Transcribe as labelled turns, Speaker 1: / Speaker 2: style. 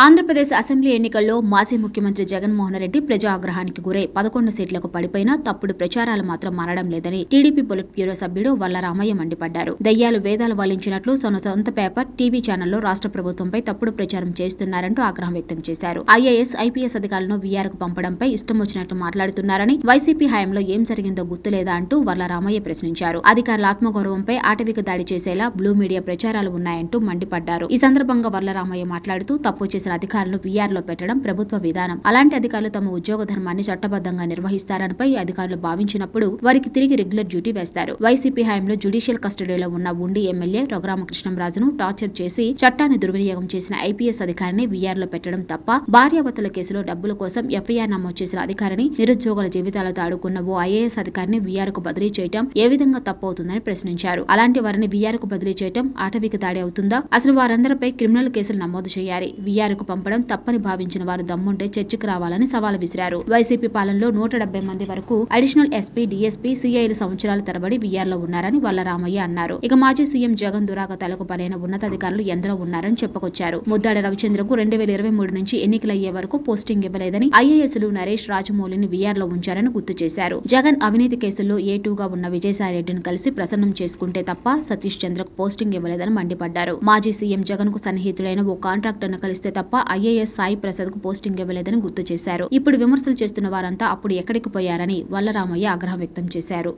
Speaker 1: Andhra Pradesh assembly ఎన్నికల్లో మాజీ ముఖ్యమంత్రి జగన్మోహన్ రెడ్డి ప్రజా ఆగ్రహానికి గురై 11 సీట్లకు పడిపోయినా తప్పుడు ప్రచారాలు మాత్రం మానడం లేదని టీడీపీ పొలిట్ బ్యూరో సభ్యుడు వల్ల రామయ్య మండిపడ్డారు. దయ్యాలు వేదాలు వల్లించినట్లు తన సొంత పేపర్, టీవీ ఛానల్లో రాష్ట్ర ప్రభుత్వంపై తప్పుడు ప్రచారం చేస్తున్నారంటూ ఆగ్రహం వ్యక్తం చేశారు. ఐఏఎస్, ఐపీఎస్ అధికారులను వీఆర్కు పంపడంపై ఇష్టం వచ్చినట్లు మాట్లాడుతున్నారని, వైసీపీ హయాంలో ఏం జరిగిందో గుర్తులేదా అంటూ వల్ల రామయ్య ప్రశ్నించారు. అధికారుల ఆత్మగౌరవంపై ఆటవిక దాడి చేసేలా బ్లూ మీడియా ప్రచారాలు ఉన్నాయంటూ మండిపడ్డారు. ఈ సందర్భంగా వల్ల రామయ్య మాట్లాడుతూ తప్పు చేసిన అధికారులను వీఆర్లో పెట్టడం ప్రభుత్వ విధానం. అలాంటి అధికారులు తమ ఉద్యోగ ధర్మాన్ని చట్టబద్ధంగా నిర్వహిస్తారనిపై అధికారులు భావించినప్పుడు వారికి తిరిగి రెగ్యులర్ డ్యూటీ వేస్తారు. వైసీపీ హయాంలో జ్యుడిషియల్ కస్టడీలో ఉన్న ఉండి ఎమ్మెల్యే రఘురామకృష్ణంరాజును టార్చర్ చేసి చట్టాన్ని దుర్వినియోగం చేసిన ఐపీఎస్ అధికారిని వీఆర్లో పెట్టడం తప్ప, భార్యాభర్తల కేసులో డబ్బుల కోసం ఎఫ్ఐఆర్ నమోదు చేసిన అధికారిని, నిరుద్యోగుల జీవితాలతో ఆడుకున్న ఓ ఐఏఎస్ అధికారిని వీఆర్కు బదిలీ చేయడం ఏ విధంగా తప్పవుతుందని ప్రశ్నించారు. అలాంటి వారిని వీఆర్కు బదిలీ చేయడం ఆటవిక దాడి అవుతుందా? అసలు వారందరిపై క్రిమినల్ కేసులు నమోదు చేయాలి. వీఆర్కు పంపడం తప్పని భావించిన వారు దమ్ముంటే చర్చకు రావాలని సవాల్ విసిరారు. వైసీపీ పాలనలో 170 మంది వరకు అడిషనల్ ఎస్పీ, డీఎస్పీ, సీఐలు సంవత్సరాల తరబడి వీఆర్లో ఉన్నారని వల్ల రామయ్య అన్నారు. ఇక మాజీ సీఎం జగన్ దురాగతాలకు బలైన ఉన్నతాధికారులు ఎందరో ఉన్నారని చెప్పుకొచ్చారు. ముద్దాడ రవిచంద్రకు 2023 నుంచి ఎన్నికలయ్యే వరకు పోస్టింగ్ ఇవ్వలేదని, ఐఏఎస్లు నరేష్, రాజమౌళిని వీఆర్లో ఉంచారని గుర్తు చేశారు. జగన్ అవినీతి కేసుల్లో A2గా ఉన్న విజయసాయిరెడ్డిని కలిసి ప్రసన్నం చేసుకుంటే తప్ప సతీష్ చంద్రకు పోస్టింగ్ ఇవ్వలేదని మండిపడ్డారు. మాజీ సీఎం జగన్ కు సన్నిహితుడైన ఓ కాంట్రాక్టర్ను కలిస్తే తప్ప ఐఏఎస్ సాయి ప్రసాద్ కు పోస్టింగ్ ఇవ్వలేదని గుర్తు చేశారు. ఇప్పుడు విమర్శలు చేస్తున్న వారంతా అప్పుడు ఎక్కడికి పోయారని వల్ల రామయ్య ఆగ్రహం వ్యక్తం చేశారు.